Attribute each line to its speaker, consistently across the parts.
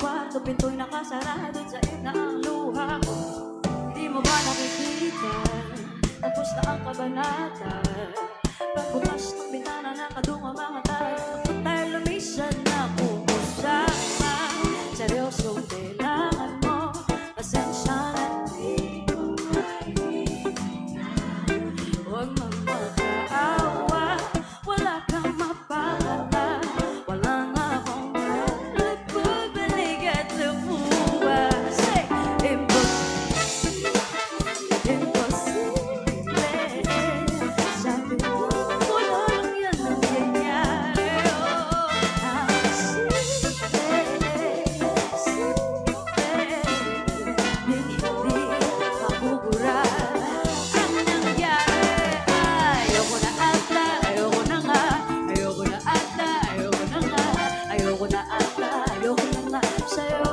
Speaker 1: kwarto, pinto'y nakasarado, sa'yo na ang luha ko. Di mo ba nakikita? Tapos na ang kabanata. Pagbukas ng bintana, nakadunga mga tayo. Ako tayo lumisan na kumusama. Seryosong kailangan mo, pasensya na di ko kaibigan. Huwag magmakaawa, wala kang mapakala. Wala nga akong pagbalik at lumuwas. Imposible, sabi ko, wala lang yan nangyayari. Hindi mabubura ang nangyari. Ayoko na ata, ayoko na nga. Ayoko na ata, ayoko na nga. Ayoko na ata, ayoko na nga sa'yo.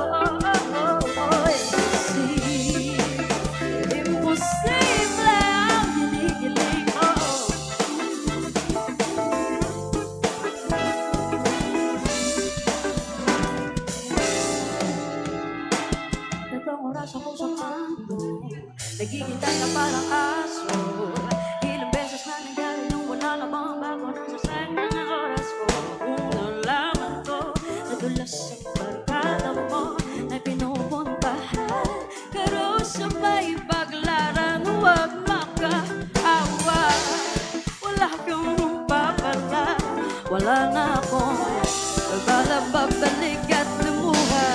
Speaker 1: Imposible ang hinihiling ko. Tatlong oras ako sa kanto, naghihintay na parang aso. Ilang beses na nangyari nung wala na bang bago nang sasayang ng oras ko. Kung nalaman ko, nadulas ang barkada mo na pinupuntahan. Pero sabay paglaran, huwag makaawa. Wala kang papala, wala na akong bala babalik at lumuha.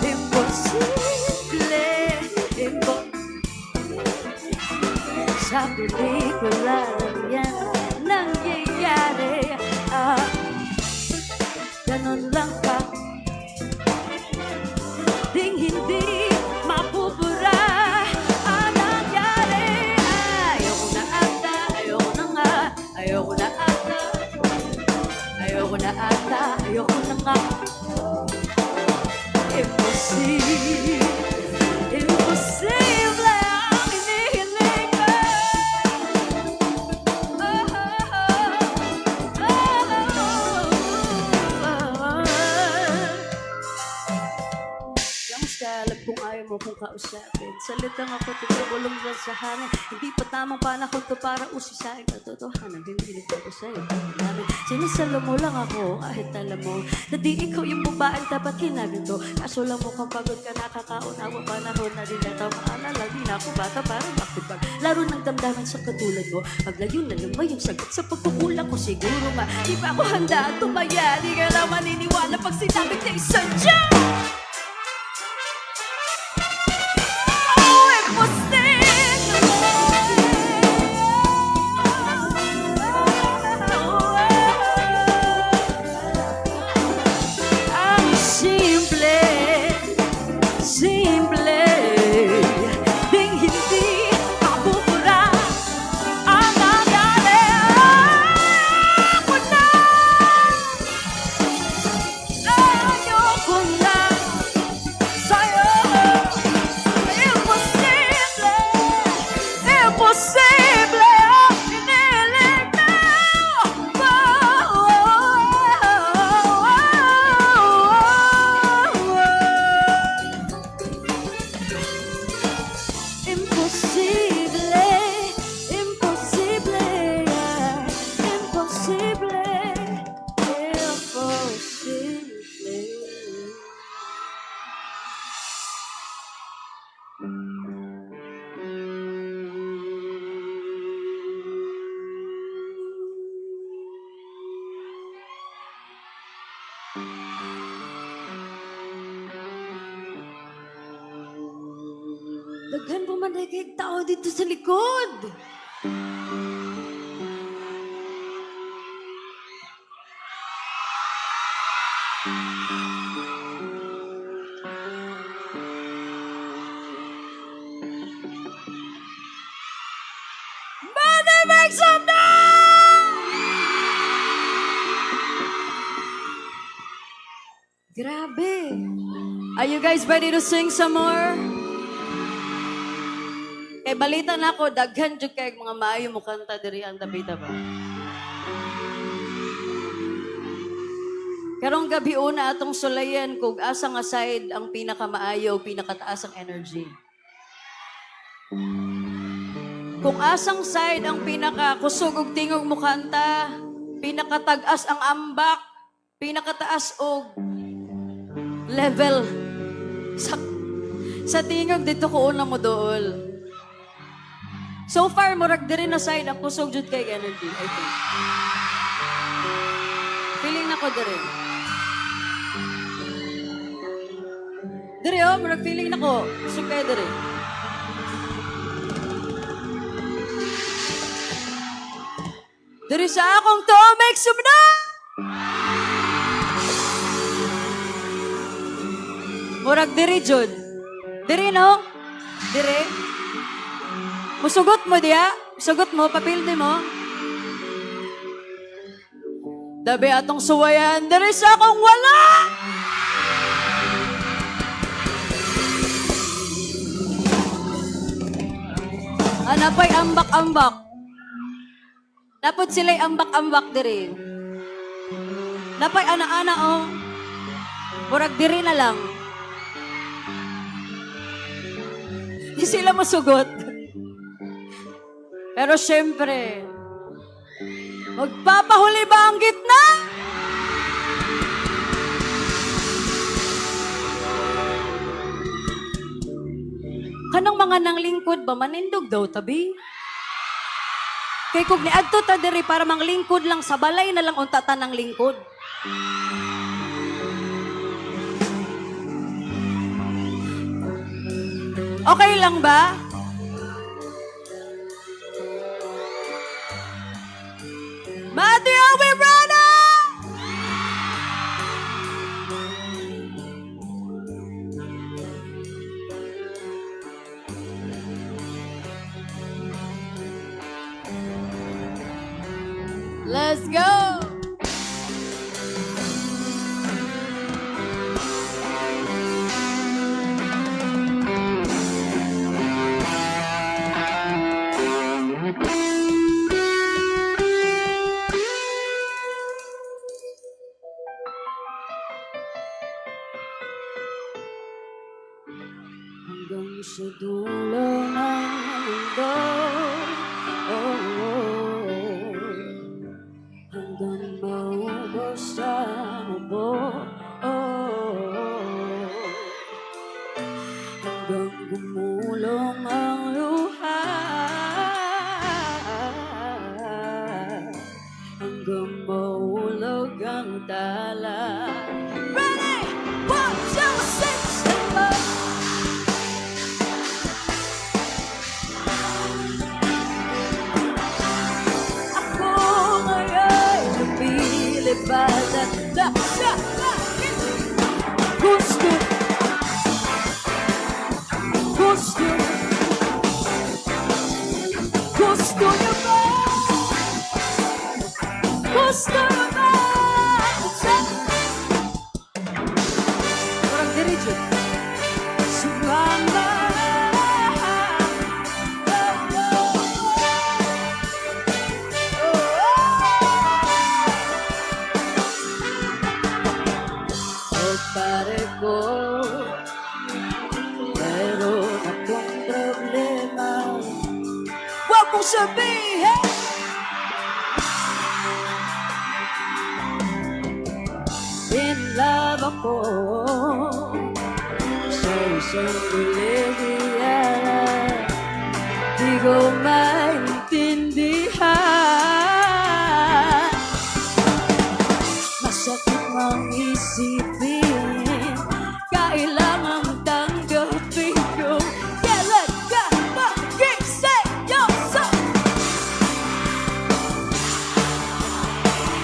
Speaker 1: Imposible, sa pelikula lang yan nangyayari. Ganon lang ka, ding hindi mapupura ang nangyari. Ayoko na ata, ayoko na nga. Ayoko na ata, ayoko na ata, ayoko na nga. Imposible, imposible ang hinihiling ko. Kamusta? Alam kong ayaw mo kong kausapin. Salitang ako tutulong lang sa hangin. Hindi pa tamang panahon to para usisain. Katotohanan, hindi ko sa'yo. Sinasalo mo lang ako kahit alam mo na di ikaw yung babaeng dapat kinaganto. Kaso lang mukhang pagod ka, nakakaunawa panahon na rin ito. Maalala, di na ako bata para makipag laro ng damdaman sa katulad mo. Paglayo na lang ba yung sagot sa pagkukulang ko? Siguro nga, di ba ako handa at tumaya? Di ka lang maniniwala pag sinabing na isadya. Simple, ding hindi mapupura ang nangyari. Ayoko na, ayoko na sa'yo. Imposible, imposible ang hinihiling mo. Imposible, imposible, imposible, imposible. Daghan po man kay tao dito sa likod. Money make some noise! Grabe. Are you guys ready to sing some more? Kay balita na ako, daghan jud kay mga maayo mo kanta diri ang tabi ba? Karong gabi una atong sulayan kung asa nga side ang pinakamaayo, pinakataas ang energy. Kung asang side ang pinakakusog og tingog mo kanta, pinakatag-as ang ambak, pinakataas og level sa tingog dito ko una mo dool. So far murag diri na side ang kusog jud kay energy, I think. Feeling na ko diri. Diri oh, murag feeling na ko. Kusog kay diri. Diri sa akong to, make some noise! Murag diri, Jud. Diri, no? Diri. Musugot mo diya. Sugot mo, papildi mo. Dabi atong suwayan, diri sa akong wala! Anapay ambak-ambak. Napod sila'y ambak-ambak diri. Napay ana-ana oh. Murag diri na lang. Di sila masugot. Pero syempre, magpapahuli ba ang gitna? Kanang mga nanglingkod ba manindog daw tabi? Kay kung niadto ta diri para manglingkod lang sa balay na lang unta ta ng lingkod. Okay lang ba? Mati, are we ready? Let's go! Hanggang sa dulo ng mundo, hanggang maubos ang ubo, hanggang gumulong ang luha, hanggang maulog ang tala. Ready? 1, 2, 6, 7. Balat na sa langit. Gusto niyo ba? Gusto niyo ba? Orang diretso. Sumama. Pare ko, meron akong problema. Huwag mong sabihin! In love ako sa isang relihiyan. Di ko maintindihan. Masakit mang isipin. Kailangan tanggapin ko. Kailan ka maging seryoso? 1,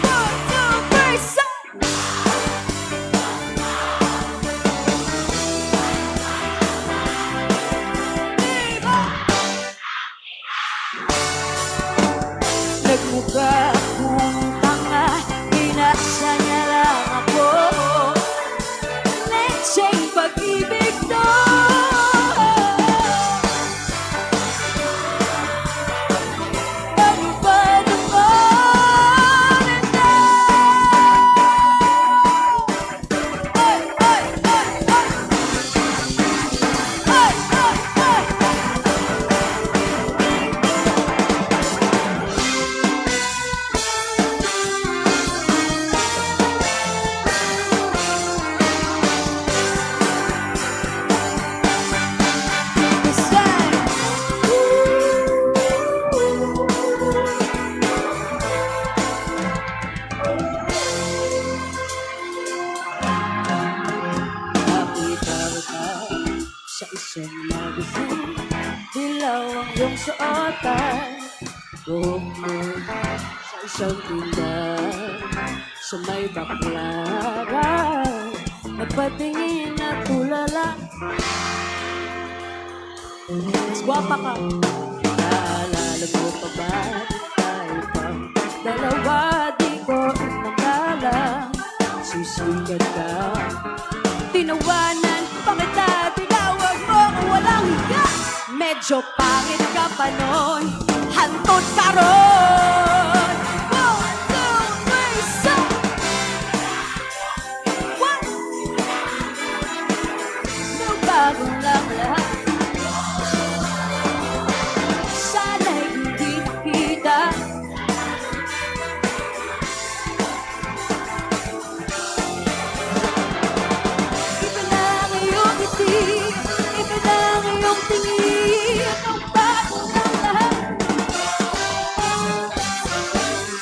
Speaker 1: 2, 3, nagmukha akong tanga, inasa niya lang ako. Siya'y pag-ibig to. Ano ba naman ito? isang magazine. Dilaw ang iyong suotan, buhok mo sa isang tindahan. Sa may baklaran, napatingin at tulala. Mas gwapa ka. Naalala mo pa ba tayo pang dalawa? Di ko inakala sisikat ka. Tinawanan pa kita, tinawag mo kung walang hiya. Medyo pangit ka pa nun, hantod ka ron. 1, 2, 3, 4 bagong lang lahat. Sana'y hindi nakita. Iba na ang iyong ngiti, iba na ang iyong tingin. Ang bagong lang lahat.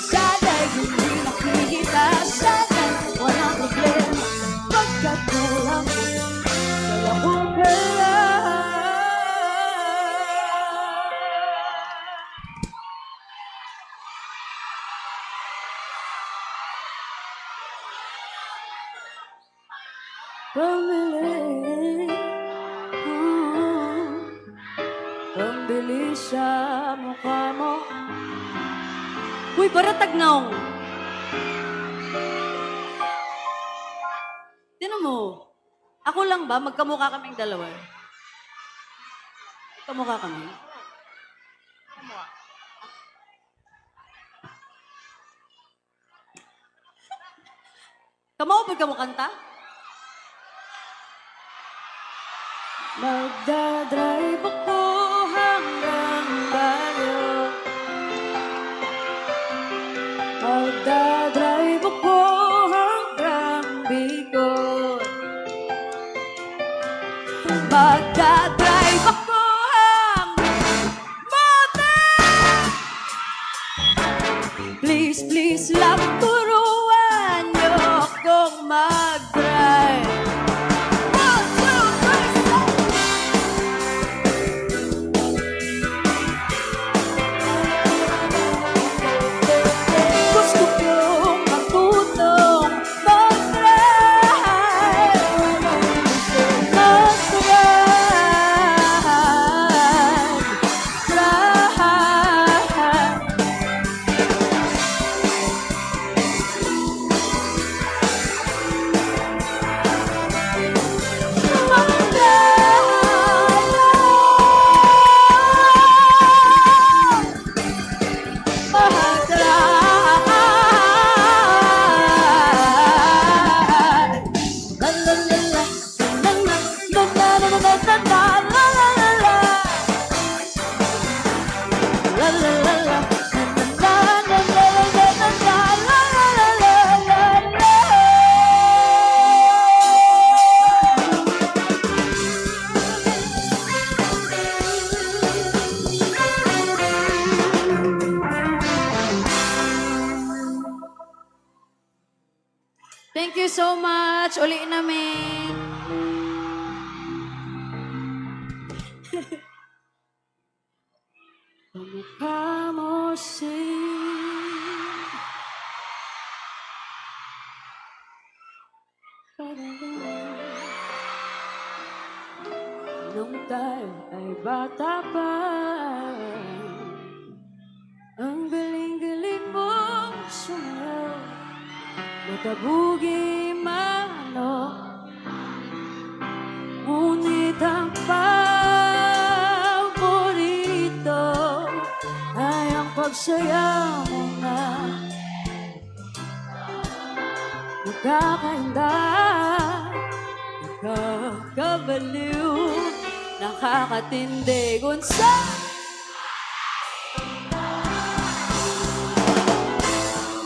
Speaker 1: Sana'y hindi nakikita, sana'y walang problema. Pagkat kulang dala ko pala. Pambili, pambili sa mukha mo. Uy, baratag naong. Tinan mo, ako lang ba? Magkamukha kaming dalawa. Magkamukha kami. Kamo ba kamukanta? Magdadrive ako hanggang bayo. Magdadrive ako hanggang Bicol. Magdadrive ako hanggang Mountain. Please, please lang turuan niyo akong mag-drive. Thank you so much. Uliin namin. Pamukha mo nung tayo ay bata pa, ang galing-galing mong sumayaw. Matabugi mano, ngunit ang paborito ay ang pagsaya mo na nakakainda, nakakabaliw, nakakatindig unsa.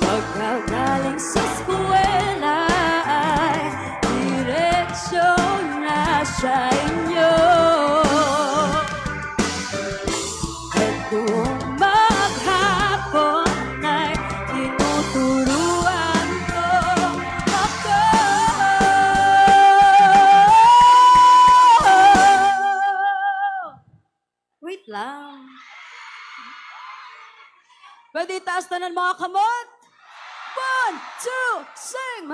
Speaker 1: Pagkagaling sa eskwela ay direksyon na sa inyo. At kung maghapon ay tinuturuan ko ako. Pwede taas na ng mga kamot. 1, 2, sing!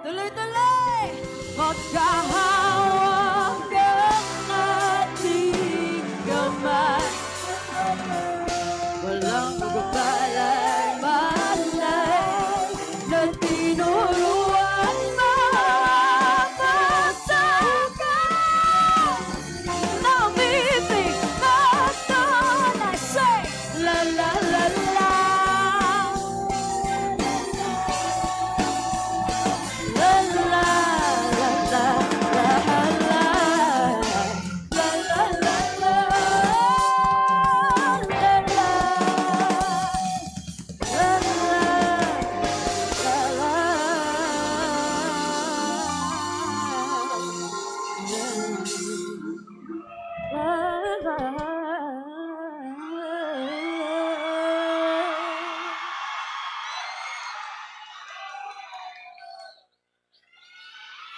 Speaker 1: Tuloy-tuloy! Magkahawak ng ating kamay. Walang magpalay-malay na tinuruan makasakay. Namitig na say la la la la.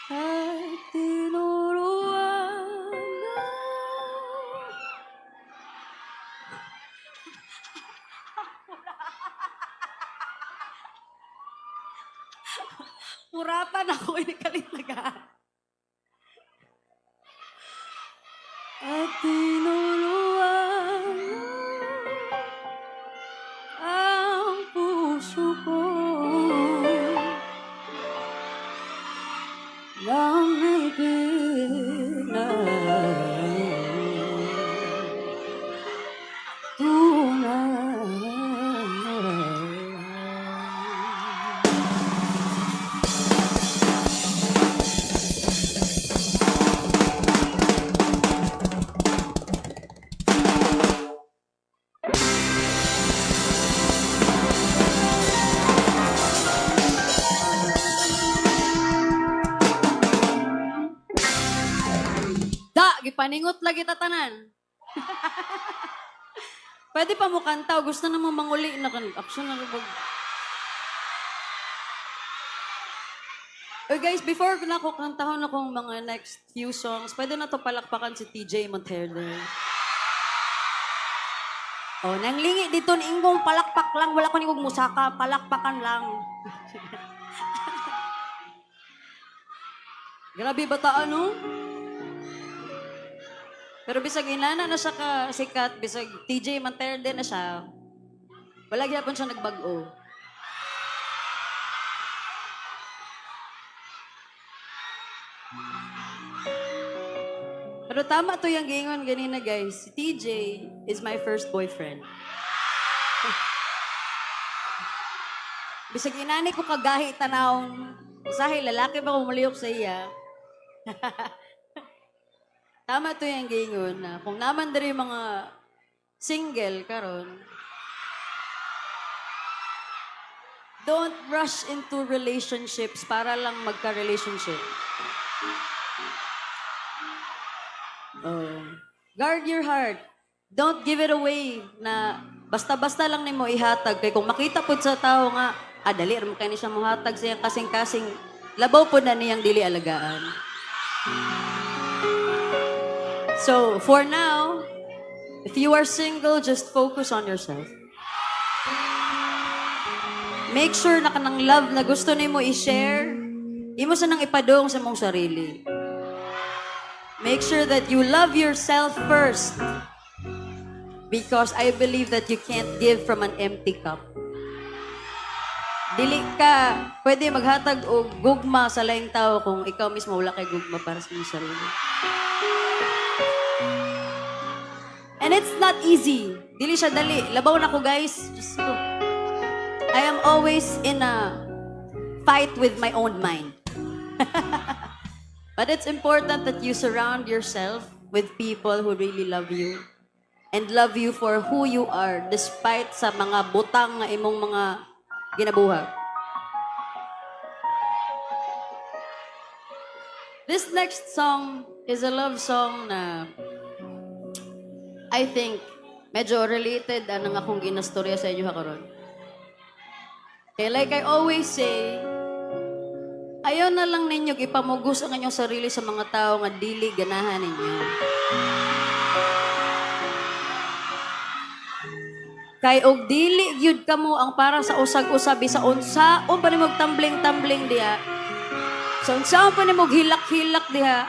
Speaker 1: Ay tinuruan na. Murapan ako inikalit-laga. At tinuruan ang puso ko. Lamigin na gipaningot lagi tatanan. Pwede pa mo kanta, gusto na mo manguli na action na rubog. Guys, before na ako kantahon akong mga next few songs, pwede na to palakpakan si TJ Monterde. Oh, nanglingi dito ni ingong palakpak lang, wala ko ningong musaka, palakpakan lang. Grabe bata ano? Pero bisag inana na siya ka sikat, bisag TJ Monterde na siya, wala gyapon siya nagbag-o. Pero tama to yung gingon ganina guys, si TJ is my first boyfriend. Bisag inani ko kagahi tanawong, usahay lalaki ba kumuliyok sa iya. Tama to yung gingon na kung naman dari mga single karon, don't rush into relationships para lang magka-relationship. Guard your heart. Don't give it away na basta-basta lang nimo ihatag. Kay kung makita po sa tao nga, dali, rin kayo siya muhatag siya kasing-kasing, labaw po na niyang dili alagaan. So, for now, if you are single, just focus on yourself. Make sure na kanang love na gusto nimo i-share, imo sa nang ipadong sa mong sarili. Make sure that you love yourself first. Because I believe that you can't give from an empty cup. Dili ka pwede maghatag og gugma sa laing tao kung ikaw mismo wala kay gugma para sa iyong sarili. And it's not easy. Dili siya dali. Labaw na ko, guys. Just go. I am always in a fight with my own mind. But it's important that you surround yourself with people who really love you and love you for who you are despite sa mga butang nga imong mga ginabuhat. This next song is a love song na I think, medyo related anang akong ginastorya sa inyo ha karon. Okay, like I always say, ayaw na lang ninyo ipamugos ang inyong sarili sa mga tao nga dili ganahan ninyo. Kay og dili gyud kamo ang para sa usag-usabi sa unsaon pa nimog tumbling-tumbling diha. Sa unsaon pa nimog hilak-hilak diha.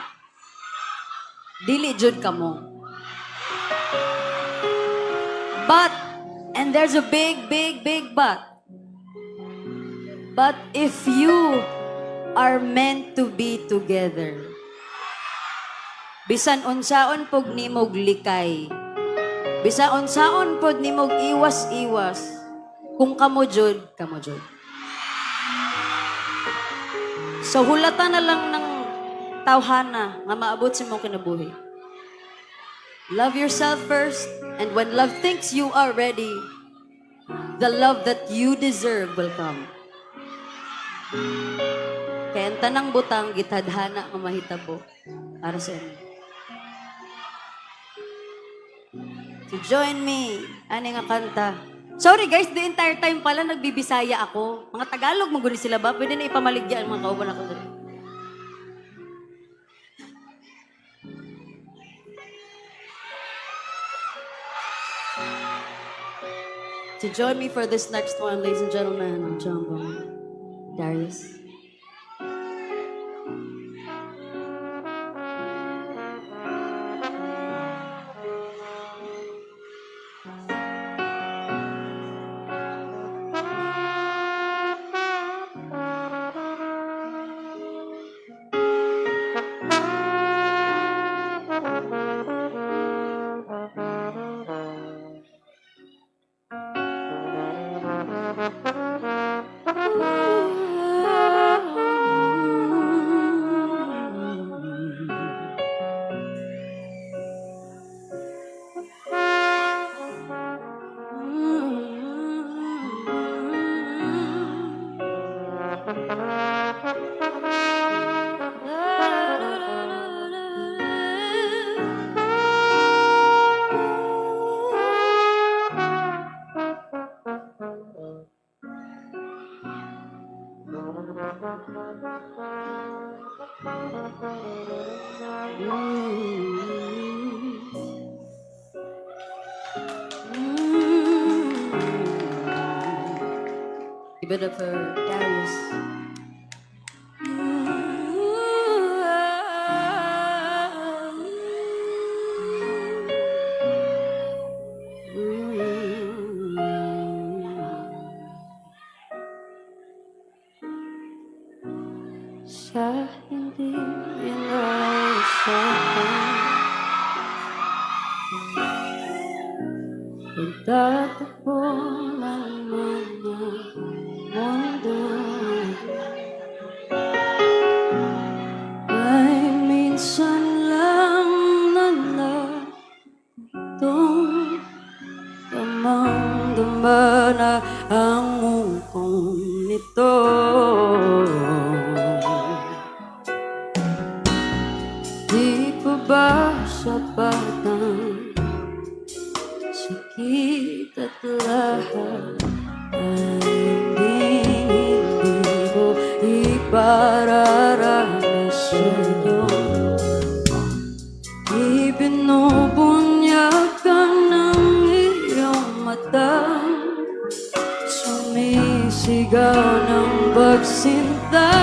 Speaker 1: Dili jud kamo. But, and there's a big but. But if you are meant to be together, bisan unsaon pog nimog likay, bisan unsaon pog nimog iwas-iwas, kung kamo jud, kamo jud. So hulatan na lang ng tawhana nga maabot sa imong kinabuhi. Love yourself first, and when love thinks you are ready, the love that you deserve will come. Kaya ang tanang butang, gitadhana nga mahitabo para sa inyo. So join me, ani nga kanta. Sorry guys, the entire time pala nagbibisaya ako. Mga Tagalog, maguli sila ba? Pwede na ipamaligya ang mga kauban ako dali. So join me for this next one, ladies and gentlemen. I'm Jumbo. Darius. Give it up for Darius. Sa hindi inaasahan, pagtatakbo ng mga mundo ay minsan lang nalatong damang-dama na ang ukong nito. Di pa ba sapat ang sakit at lahat ay hindi ko ipararanas sa'yo? Ibinubunyag ka ng iyong mata, sumisigaw ng pagsinta.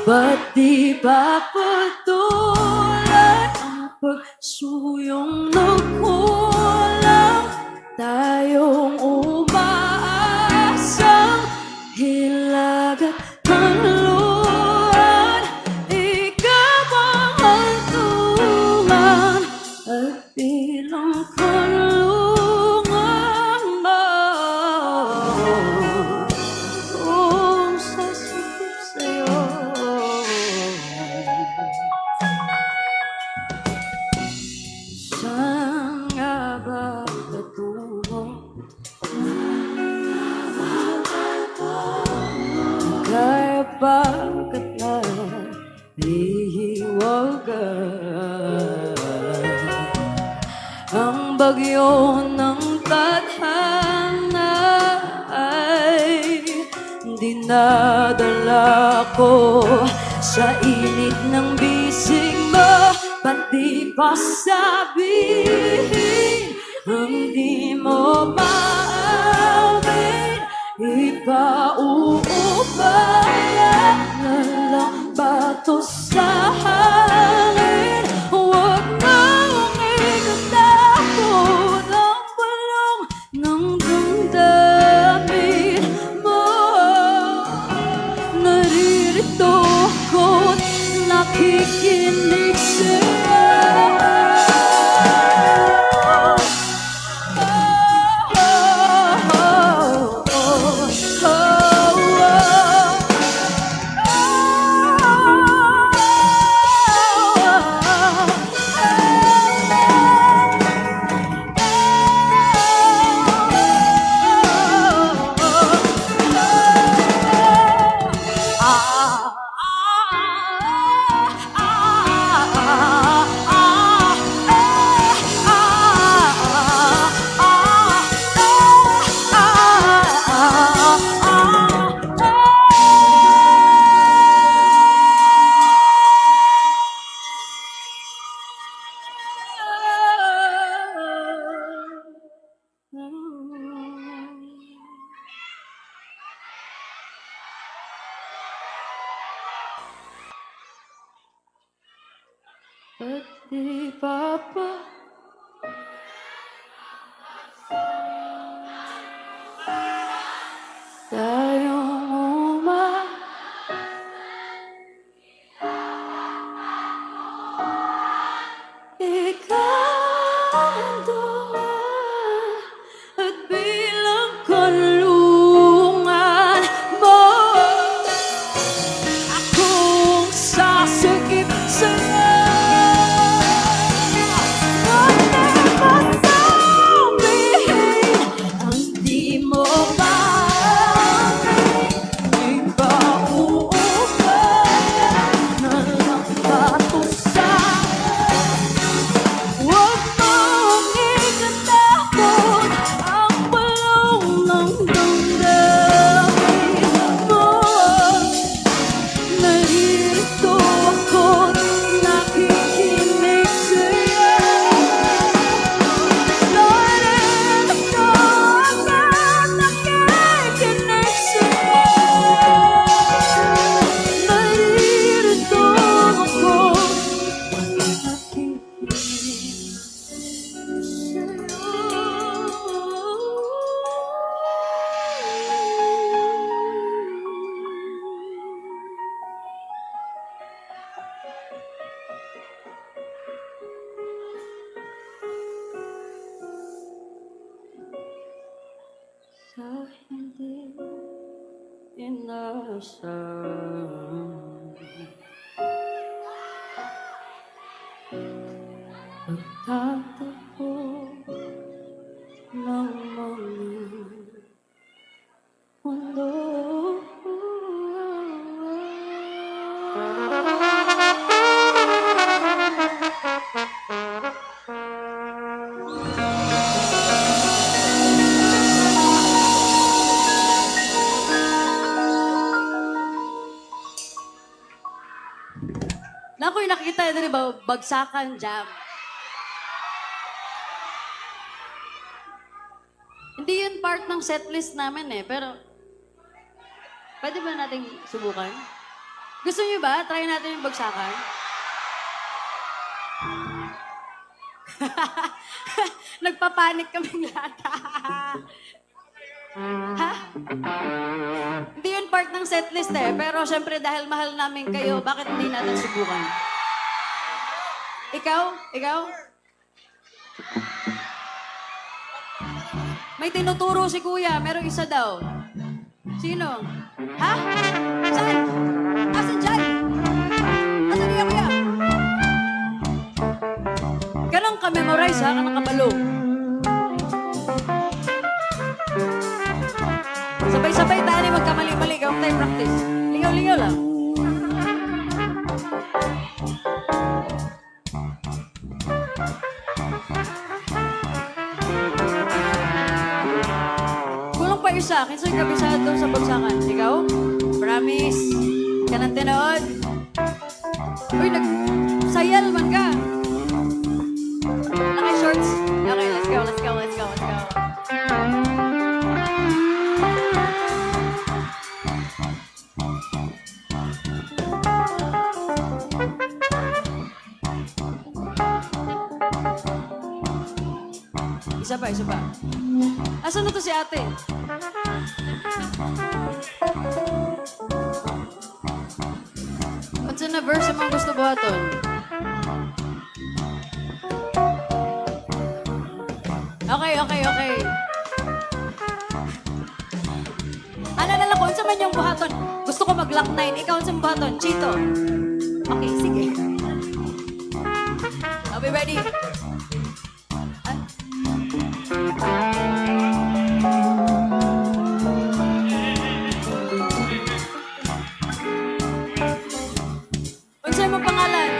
Speaker 1: Ba't di ba patulan ang pagsuyong nagkulang? Tayong umaasang hilag at kanluran, ikaw ang hantungan at bilang kanlungan mo. Kung sasakit sa'yo, saan nga ba patungo? Kaya bakit na ihiwagan? bagyo ng tadhana ay dinadala ko sa init ng bisig mo. Ba't di pa sabihin ang di mo maamin? Ipauubaya na lang ba to sa hangin? Huwag na ikatapon ang bulong ng damdamin mo. Naririto ako't nakikinig sa'yo. Ba't di pa ba tayong ikaw ang doon at bilang kulungan mo, akong sasagip sa'yo. Sa hindi inaasahan, pagtatagpo ng mga mundo. Nako'y nakita yun, ba? Bagsakan jam. Hindi yun part ng setlist namin eh, pero pwede ba natin subukan? Gusto niyo ba? Try natin yung bagsakan. Nagpapanik kaming lahat. Ha? Hindi yun part ng setlist eh. Pero syempre dahil mahal namin kayo, bakit hindi natin subukan? Ikaw? Ikaw? May tinuturo si kuya. Merong isa daw. Sino? Ha? Saan? Asan dyan? Asan niya kuya? Ganun ka-memorize ha? Ganun kabalo. Sabay-sabay tayo magkamali-mali. Gawin tayo practice. Lingaw-lingaw lang. kabisado sa bagsakan? Ikaw? Promise? Ka nang tinood? Uy, nagsayal man ka. Naka-shorts? Okay, let's go, let's go, let's go, let's go. Isa pa, isa pa. Asan na to si ate? What's na verse ang gusto buhaton? Okay, okay, okay. Ano na lang kung saan man yung buhaton? Gusto ko mag-lock 9. Ikaw saan buhaton? Chito. Okay, sige. I'll be ready. Unsay mo pangalan?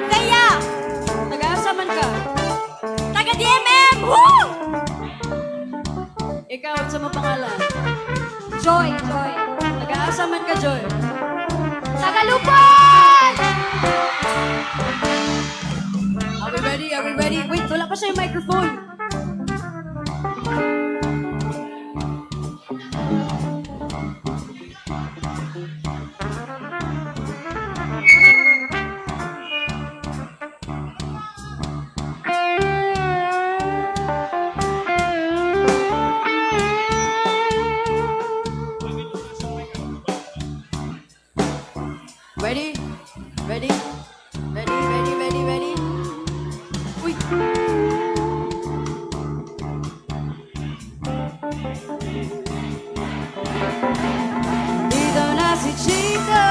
Speaker 1: Kaya! Taga-asa man ka? Taga-DMM! Woo! Ikaw, unsay mo pangalan?
Speaker 2: Joy, Joy.
Speaker 1: Taga-asa man ka, Joy?
Speaker 2: Tagalupon!
Speaker 1: Are we ready? Are we ready? Wait, wala pa siya yung microphone. Ready? Ready? Ready, ready, ready, ready? Uy! Dito na si Chito!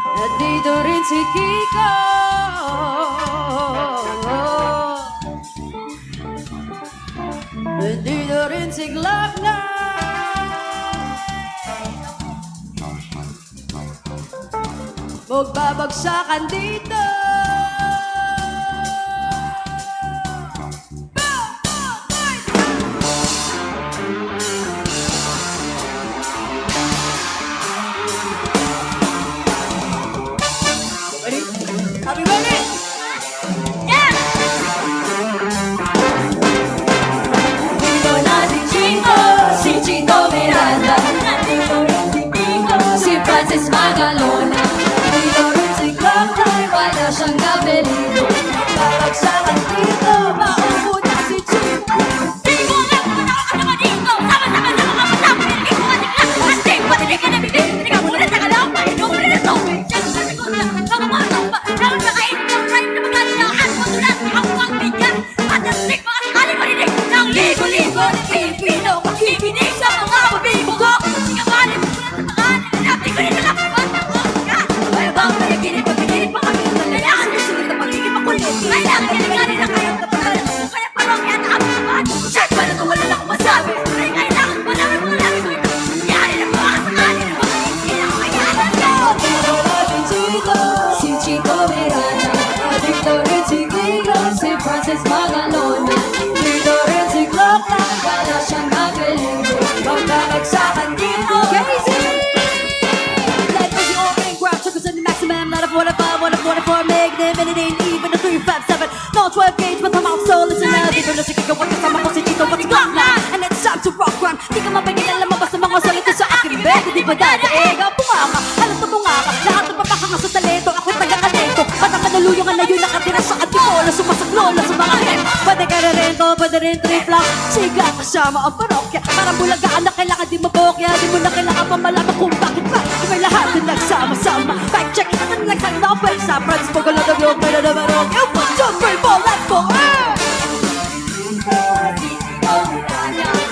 Speaker 1: At dito rin si Kiko! At dito rin si Glock 9! Magbabagsakan dito. Ready? Are we ready? Yeah! Dito na si Chito Miranda. Dito rin si Kiko, si Francis Magalona. Wala siyang gabelito. Babagsakan dito. Maupo na si Chito. Di mo alam kung nakakasama dito. Sama-sama sa mga kasama. Hindi ko matiglang. Kasi patilig ka na bibig. Hindi ka muna sa kalaw. Painom rin ang tubig. Diyan sa siguro na. Nakamatang pa. Lalo na kainin ng rhyme na magaling na at magulat. Ang huwag bigyan. At ang stick mga sakali marinig. Nang ligo-ligo ng Pilipino. Makikinig sa mga mabibugo. Hindi ka mali mo sa pangalan. Natin ko rin na lang. Ay bang panaginip. Pagpigilit pa kami. Kailangan na sunod na pagiging makulit. Kailangan kailanganin na kayong kapatalan. Kung kaya parang yan ang apaman. Check pa na kung wala na akong masabi. Ay kailangan pa namin mga labi ko ito. Yari na mga sakali na mga hindi na kakayanan ko. Dito natin Chito, si Chito Miranda. Dito rin si Kiko, si Francis Magalona. Dito rin si Glock 9, wala siyang gagawin. Magbabagsakan dito. Casey! What if I, what if, make them anything, even a 3, 5, 7, no 12 gauge, but I'm out, so listen now. Dito na si Kiko, what kasama ko si Chito, what's Glock 9? And it's time to rock run. Di ka mapagin, alam mo basta mga salito sa aking bed. Di ba dadaig? Pumaka, halos na bungaka. Lahat ng papakanga sa talento, ako taga-kalento. Parang kanuluyungan na yun nakatira sa antipolo. Sumasaglola sa mga head. Pwede ka na rin to, pwede rin trip lang. Siga kasama ang parokya. Parang bulagaan na kailangan di mabokya. Di mo na kailangan pa malaman kung bakit ba. Di may lahat din nagsama-sama. Fact check, nagsama pa sa friends. Pag wala na vlog, may na naman ako. 1, 2, 3, 4, let's go!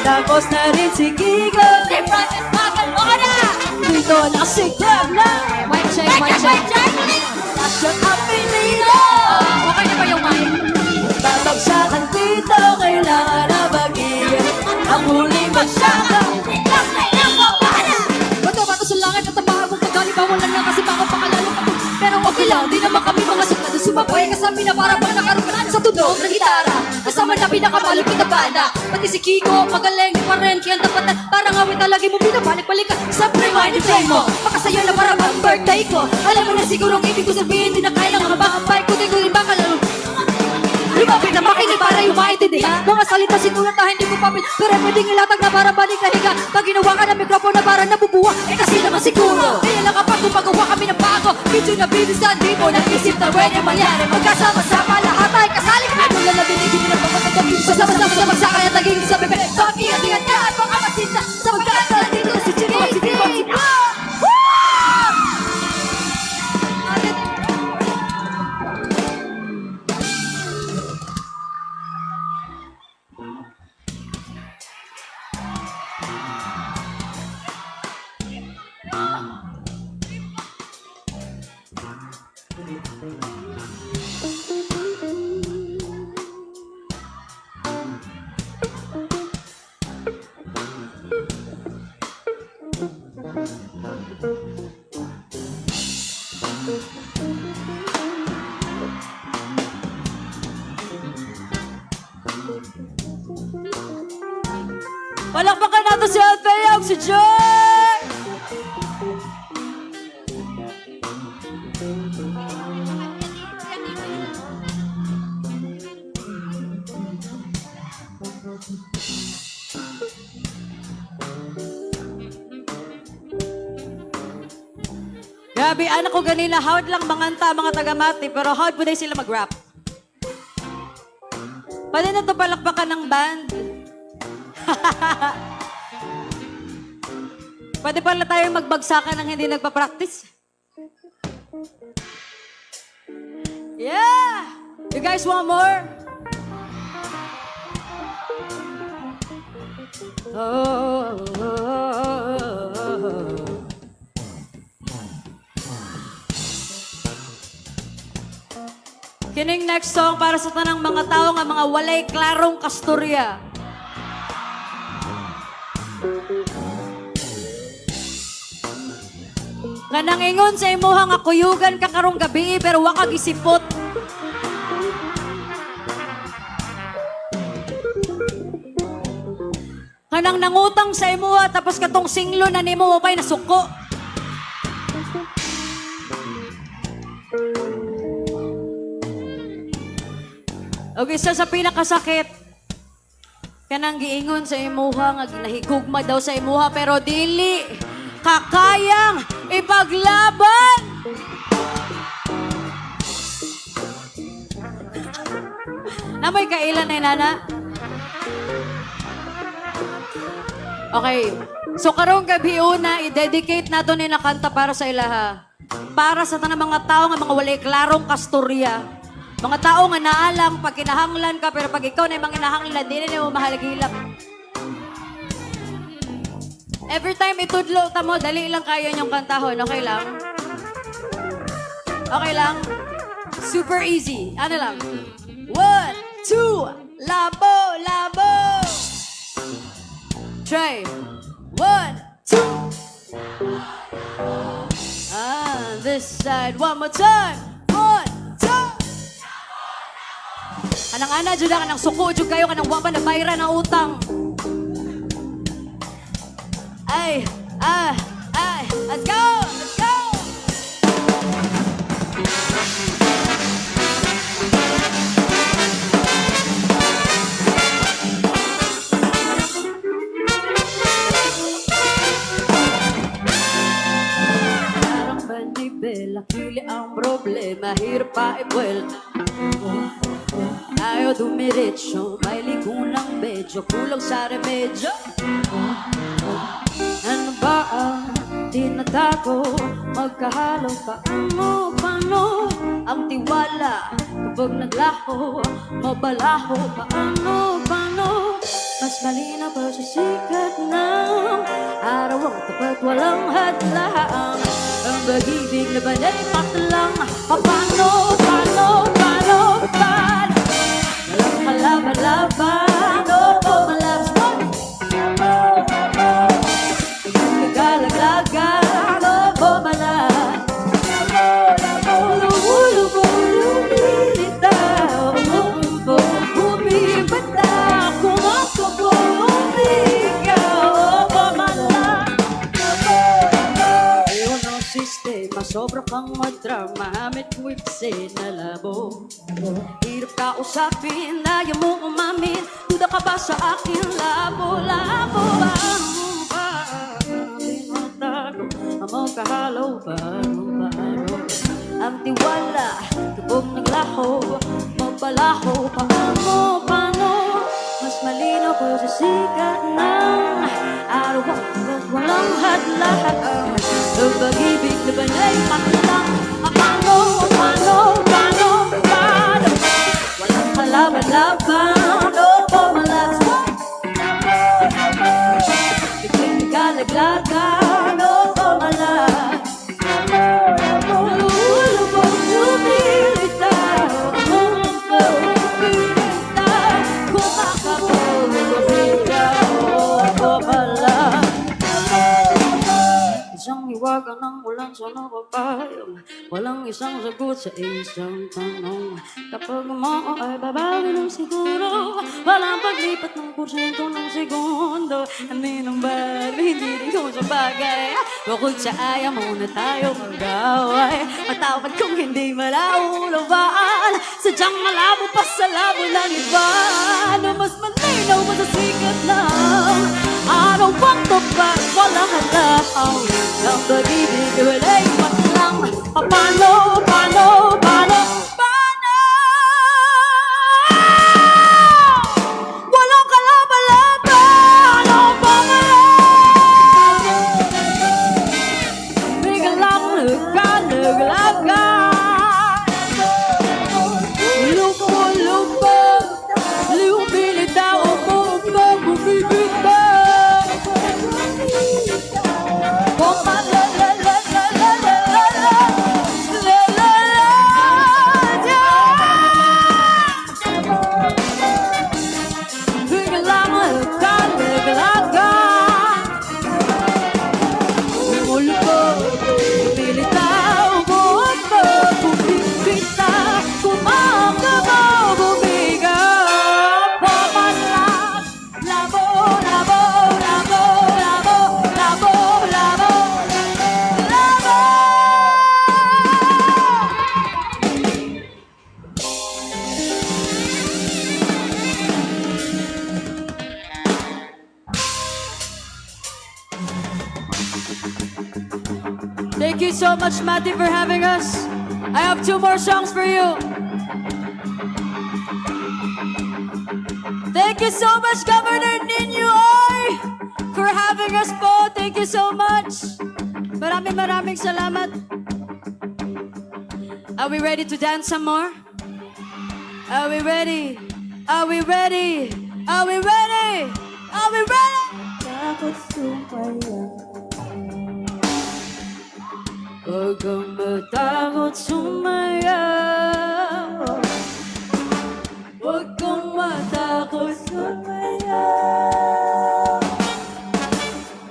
Speaker 1: Tapos na rin si Kiko, si Francis Magalona. Dito na si Glock 9.
Speaker 2: Mic check, mic check.
Speaker 1: Nasa apelido.
Speaker 2: Okay na ba yung mic?
Speaker 1: Babagsakan dito, kailangan na mag-iyan. Ang huling bagsakan. Bato-bato sa langit at tabahan mong pagkali. Bawalan lang kasi baka pakalalo ka. Pero okay lang, di naman kami mga sukado. Sumabay ka sa mina para pag nakaroon sa
Speaker 2: pagtunog ng gitara. Kasama na pinakamalupit na banda. Pati si Kiko, magaling pa rin. Kaya tapatan, parang awit talagi mo pinabalik-balik ka. Sa rewind and play mo, makasaya na para bang birthday ko. Alam mo na sigurong ibig ko sabihin, di na kailangan mabakambay. Kutin-kutin ba ka lang? Lumapit na makinig para yung maintindihan. Mga salita sinulat na hindi ko papil, pero pwedeng ilatag na para balik na higa. Pag ginawa ka ng mikrofon na para nabubuha, eh kasi naman siguro. Kaya lang kapag gumagawa kami ng bago, medyo nabilisan, di mo naisip na pwede mangyari. Magkasama-sama lahat ay kasali ka. Kung lalabing hindi mo nagpapatagam, sasama-sama sa bagsa kaya naging sa bebe. Pag-iintingan niya at mga masita, sa magkakala dito si Chico, si Chico, si Chico.
Speaker 1: Palakpakan natin si Alfeo, si Joy! Grabe, anak ko ganina, hard lang manganta mga taga-mati, pero hard po na sila mag-rap. Pwede na ito palakpakan ng band. Pwede pala tayong magbagsakan ng hindi nagpa-practice. Yeah! You guys want more? Kining next song para sa tanang mga tao nga mga walay klarong kasturya. Kanang ingon sa imuha nga kuyugan ka karong gabi pero wa ka gisipot. Kanang nangutang sa imuha tapos katong singlo na nimo mo pa'y nasuko. Og isa sa pinakasakit, kanang giingon sa imuha nga ginahigugma daw sa imuha pero dili kakayang ipaglaban. Namoy kailan na nana? Okay. So karong gabi una, i-dedicate nato ni nakanta para sa ilaha. Para sa tanang mga tao nga mga walay klarong kasturya. Mga tao nga naalang pag kinahanglan ka, pero pag ikaw na yung mga kinahanglan, di na mo mahalagilap. Every time itudlo ta mo, dali lang kayo niyong kantahon. Okay lang? Okay lang? Super easy. Ano lang? 1, 2, labo, labo. Try. 1, 2. This side. One more time. 1, 2. Anang-ana, dyan ka ng suko, dyan kayo ka ng wapa na bayra ng utang. Ay, let's go! Let's go! Parang bandibela, pili ang problema, hirap pa ibuelta. Ayaw dumiretso, may likunang medyo, kulang sa remedyo. Ano ba ang tinatago? Magkahalo paano ang tiwala? Kapag naglaho, mabalaho paano mas malinaw pa sa sikat ng araw ang tapat walang hadlang. Ang pag-ibig na banay patlang. Paano Laban, oh, malabas mo. Nagalaglagan, oh, malabas. Lubo, lumilitaw. bang madrama? May tuwipsin na labo. Hirap ka usapin, ayaw mo umamin. Duda ka ba sa akin? Labo-labo ba? Binatago, amang kahalaw ba? Paano? Ang tiwala, tubog naglaho. Magbalaho, paano? Mas malinaw ko sa sikat ng araw. Mas walang hadlahat. Ang pag-ibig na banay paklang. Paano? Walang kalaban-laban. O malas. Biglang kalaglagan. O malas. Lulubog, lumilitaw. Lumilitaw. Kumakabog, lumilitaw. O malas. Isang hiwaga ng ulan sa nakapayong. Walang isang sagot sa isang tanong. Kapag mo ay babawi ng siguro. Walang paglipat ng porsyento ng segundo. Aninong ba? Hindi rin ko sa bagay. Bukod sa ayaw muna tayo mag-away. Matawad kung hindi malaulawaan. Sadyang malabo pa sa labo ng iba. Na mas malinaw mo sa sikat lang. Araw bang tupad, walang halaw. Ang pag-ibig ay walay patlang. Paano? Walang kalaban-laban. O pamalan. Biglang nagkalaglagan. Lupo-lupo, lumilitaw mo bumibitaw. Thank you so much, Matty, for having us. I have 2 more songs for you. Thank you so much, Governor Ninoy, for having us po. Thank you so much. Maraming salamat. Are we ready to dance some more? Are we ready? Are we ready? Are we ready? Are we ready?
Speaker 3: Takot sumaya.
Speaker 1: Huwag kang matakot sumayaw. Huwag kang matakot sumayaw.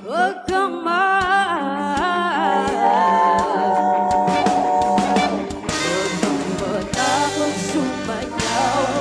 Speaker 1: Huwag kang matakot sumayaw. Bawat may galaw.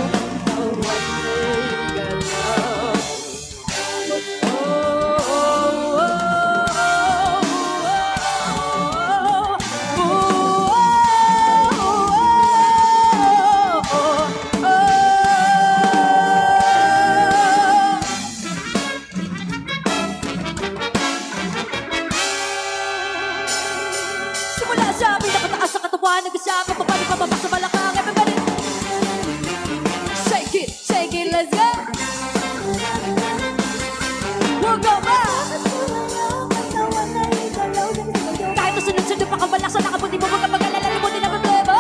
Speaker 1: Simula sa pinakataas sa katawan, nag-asama pa paano pababa sa balakang. Everybody, shake it, let's go. Huwag ka ba? Kahit na sunod-sunod pa kabalaksan, nakabuti mo, huwag ka mag-alala, limutin ang problema.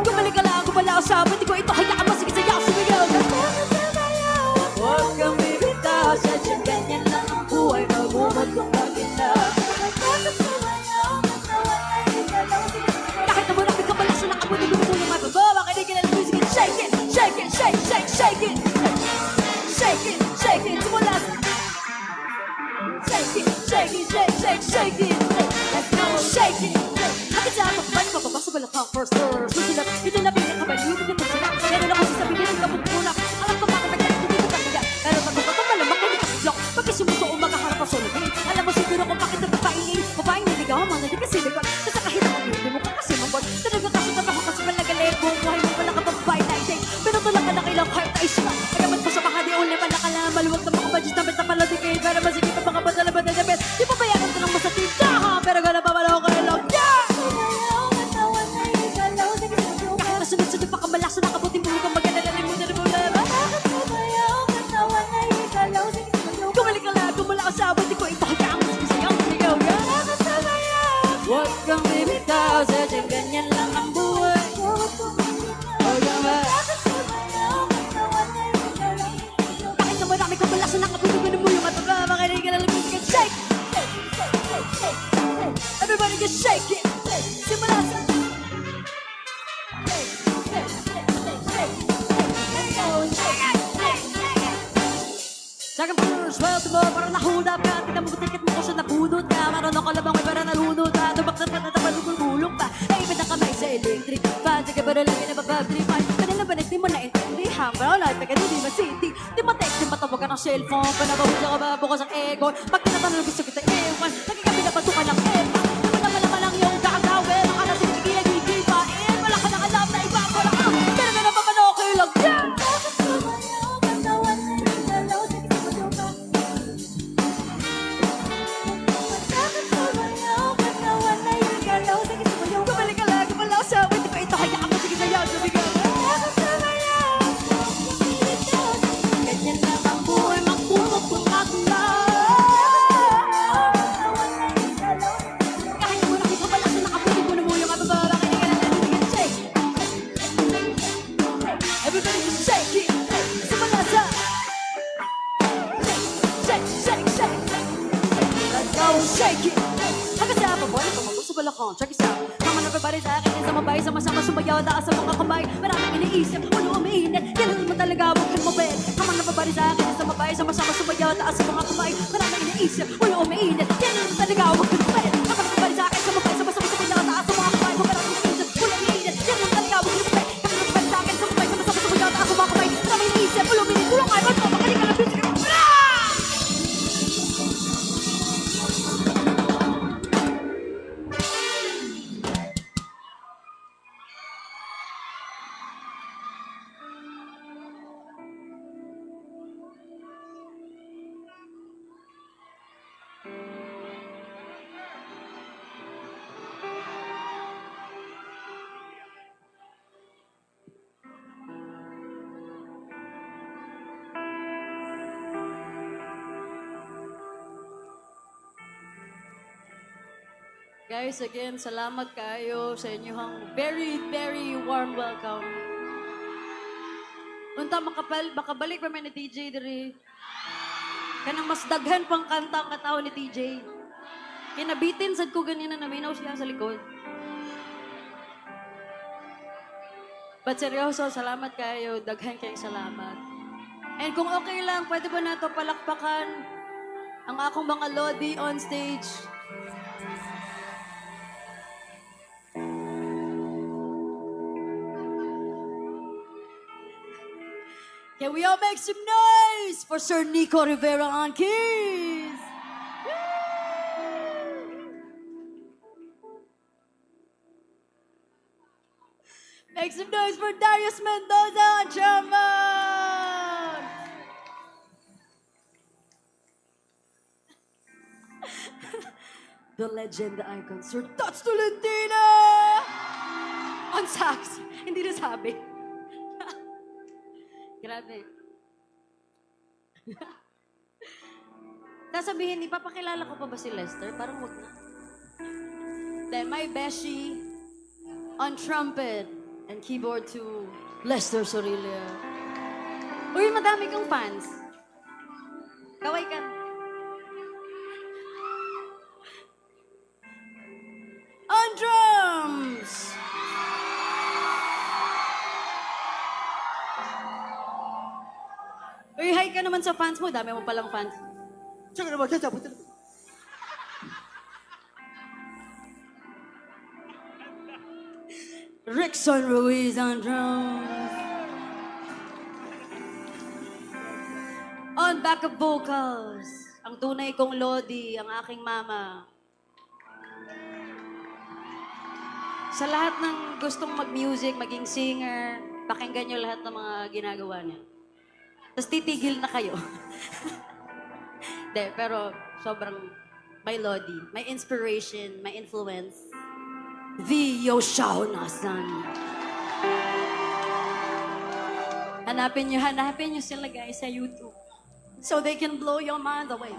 Speaker 1: Gumalik ka lang, gumalaw sa amin, di ko ito hayaan mo, sige sayaw, sumayaw. Huwag kang bibitaw, sadyang ganyan lang ang buhay, magumot kong magina. Kahit na marami ka balaksan, nakabuti mo, tulong ay bababa, kinigin ang music, and shake it, shake it, shake it. Shake it, simula sa... Shake it. Let's go, shake it. Hanggang sa ako, paano mababa sa balakang first verse? Masilap, ito na pinakabaliw, hindi mo sila. Meron ako sasabihin, hindi ka pupunak. Alam ko bakit nagkalit, hindi ko kaya. Pero pag-upat ang malamang, hindi ka sislok. Pagkasimuso o magaharap ang solubin. Alam mo siguro kung bakit napapaingin. Babaeng
Speaker 2: Second verse, sweldo mo, parang nahulap ka. Tingnan mo, ticket mo ko siya nabunod ka. Marunong ka labang may parang nalunod ka. Tumaksan ka na tabalugol bulong pa. Ay, iba na kamay sa electric fan. Sige, pero lang pinabababtripan. Kanila ba di mo naintindihan? Pero life, pagka di masiti. Di matext, di matawag ka ng cellphone. Panabawid ako ba, bukas ang ego. Pag tinatanong, gusto kita ewan. Nagkakabi na batukan ng epa. Naman lang yung kakagawin. Akala tinigilan, gigipain. Wala ka nang alam na iba, wala ka. Pero na naman okay lang yan. Gumalik ka lang, gumalaw sa amin. Di ba ito kaya ako? Sige, sayaw, sabigan. Ganyan lang ang buhay, magpulot kung kahit mo nakikabala sa nakaputi mo na mo yung kabababa, kaya ka na natin shake. Everybody just shake it. Sumalasa. Shake, shake, shake, shake. Let's go, shake it. Hanggang sa pabuhay ko mag-usap balakon. Check this out. Mama na everybody sa akin sa mabay. Sama-sama sumayaw taas sa mga kamay. Maraming iniisip, ulo umiinit. Kailan mo talaga huwag kang mabait. Mama na everybody sa akin sa mabay. Sama-sama sumayaw taas sa mga kamay. Maraming iniisip, ulo umiinit. Kailan mo talaga huwag kang mabait. Mama na everybody sa akin sa mabay. Sama-sama sumayaw taas sa mga kamay. Maraming iniisip, ulo umiinit. Kailan mo talaga huwag kang mabait. Mama na everybody sa akin sa mabay. Sama-sama sumayaw taas sa mga kamay. Maraming iniisip, ulo umiinit. Tulong kayo, ba't mo? Magaling ka na, bitch. Guys, again, salamat kayo sa inyong very, very warm welcome. Unta, makabalik pa may na TJ diri. Kanang mas daghan pang kanta ang katao ni TJ. Kinabitin sad ko ganina na minaw siya sa likod. But seryoso, salamat kayo. Daghan kayong salamat. And kung okay lang, pwede ba nato palakpakan ang akong mga lodi on stage? Can we all make some noise for Sir Nico Rivera on keys? Make some noise for Darius Mendoza on trombone. The legend, the icon, Sir Tots Tolentino on sax. Hindi na sabi. Grabe. Sasabihin, ipapakilala ko pa ba si Lester? Parang wag na. Then my beshi on trumpet and keyboard to Lester Sorilia. Uy, madami kang fans. Kaway ka. On drums! Uy, hi ka naman sa fans mo. Dami mo palang fans. Tsaka naman, sasabot na. Rickson Ruiz on drums. On backup vocals, ang tunay kong Lodi, ang aking mama. Sa lahat ng gustong mag-music, maging singer, pakinggan nyo lahat ng mga ginagawa niya. Tapos titigil na kayo. De, pero sobrang may Lodi, may inspiration, may influence. The Yoshao-na-san. Hanapin nyo sila guys sa YouTube. So they can blow your mind away.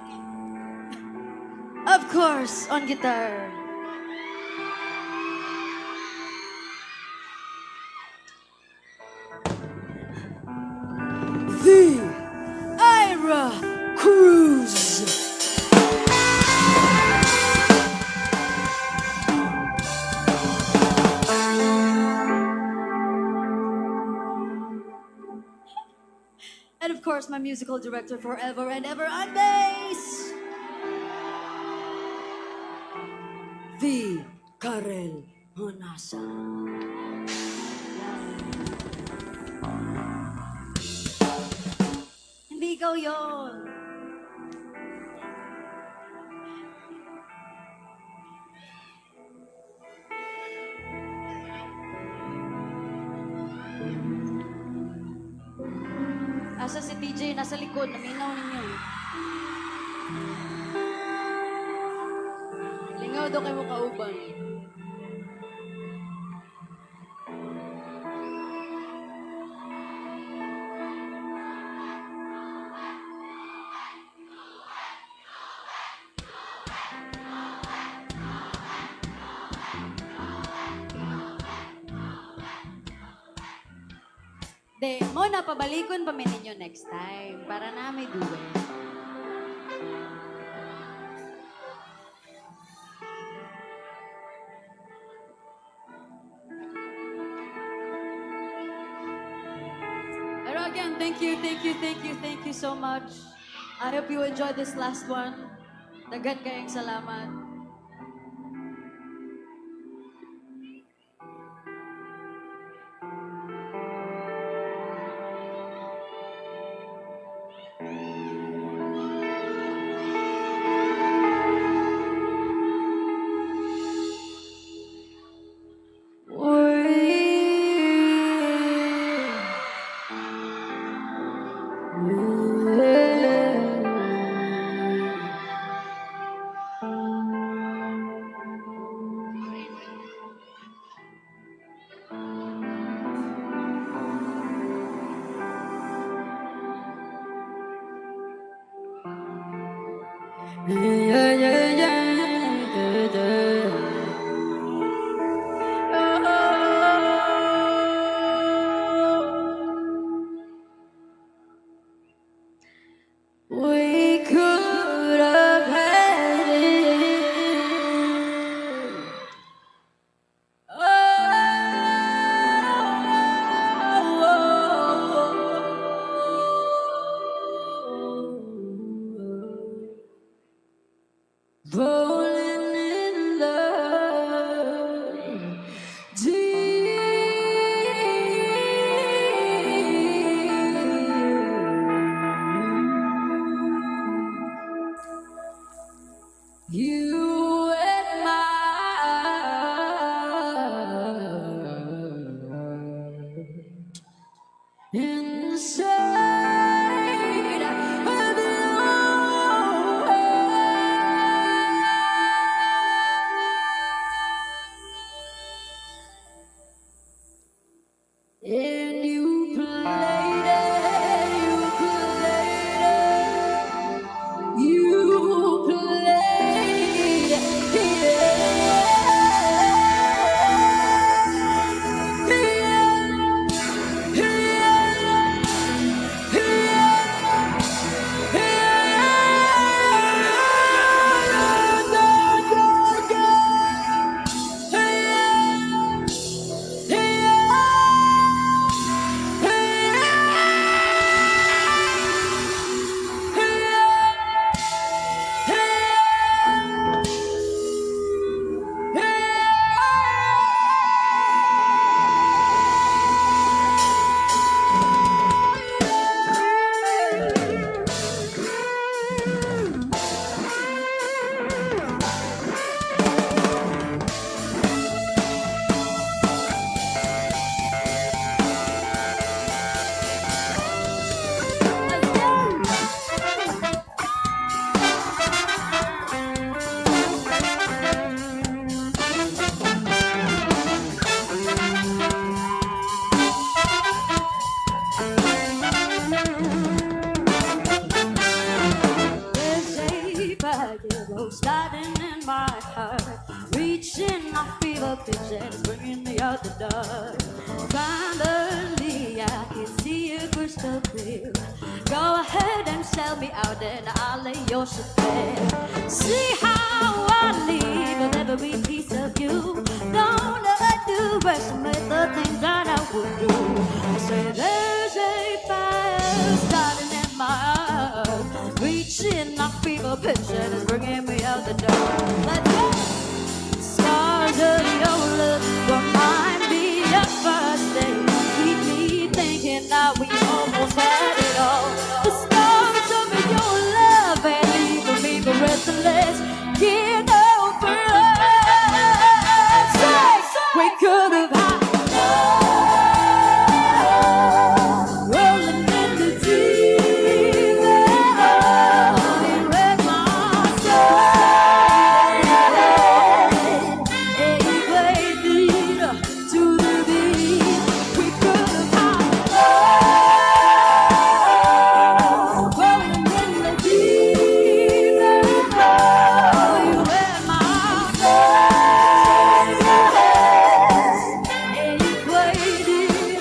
Speaker 2: Of course, on guitar. The Ira Cruz. And of course, my musical director forever and ever on bass,
Speaker 1: V. Karel Honasa.
Speaker 2: hindi ikaw yon. Asa si TJ? Nasa likod. Naminaw ninyo. Lingaw daw kayo kauban. De, mo na pabalikon pa mi ninyo next time para na may duwe. Pero again, thank you so much. I hope you enjoyed this last one. Dagan kayong salamat.
Speaker 1: We could have had it. Rolling in love, you and my inside of you. And you played it, you played it, you played There's a fire starting in my heart, reaching my fever pitch and it's bringing me out the dark. Finally, I can see you crystal clear. Go ahead and sell me out and I'll lay your shit bare. See how I leave with every piece of you. Don't underestimate the things that I would do. I say there's a fire starting Seeing my fever pitch and it's bringing me out the door. Let's go. Scars of your love remind me of first day. Keep me thinking that we almost had it all. The scars of your love and leaving me breathless. Get over us. We could have had rolling in the deep end. You read my soul. And you played it to the beat. We could have had rolling in the deep end. You read my soul. And you played it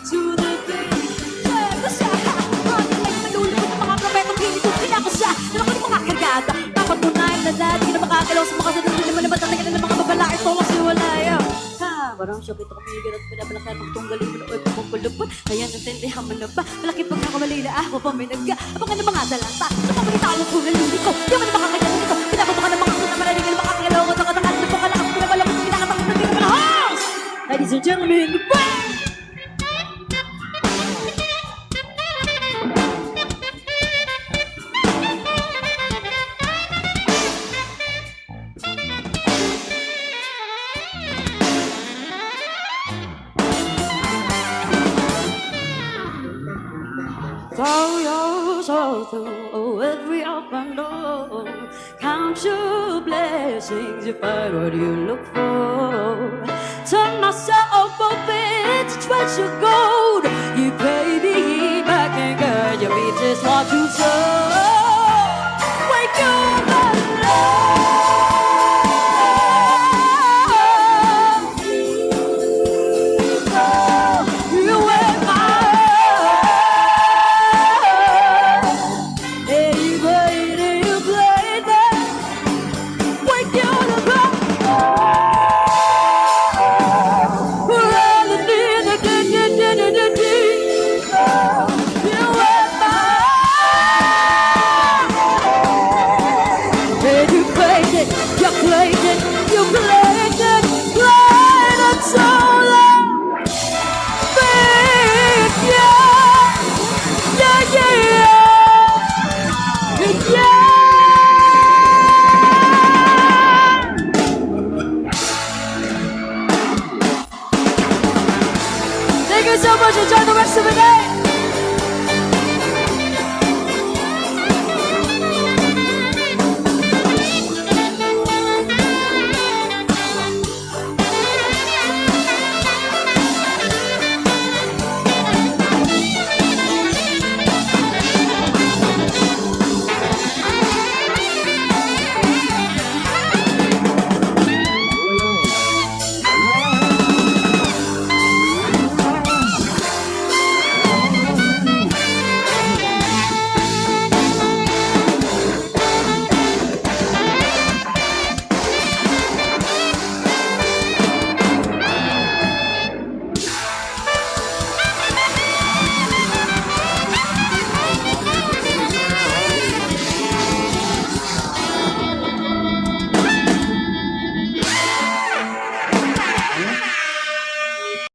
Speaker 1: to the beat. Check this out. Running like malulupot ng mga propetong hinitukin ako siya. Nalako ng mga kargada. Papatunayan na lahat. Di na makakalaw sa mga sadali naman na matatagal ng mga babalaan. Ito kasi wala yan. Parang siya kita kumigil at pinabalakan magtunggalin mo na oy pagpulupot. Kaya natindihan mo na ba? Malaki pagkakamali na ako pa may nagga. Abangan ng mga dalata. Sa pagkalitaan ko nalili ko. Di mo na makakayanin ko. Pinapabakan ng mga kuta malalingin. Makakagalaw ko. Nakatakan na pangalakas. Pinabalabot. Pinakatakot na pinapalahos. Ladies and gentlemen, the band! Throw your soul through every open door. Count your blessings, you find what you look for. Turn myself open to treasure gold. You pay me back and girl, your beat is what you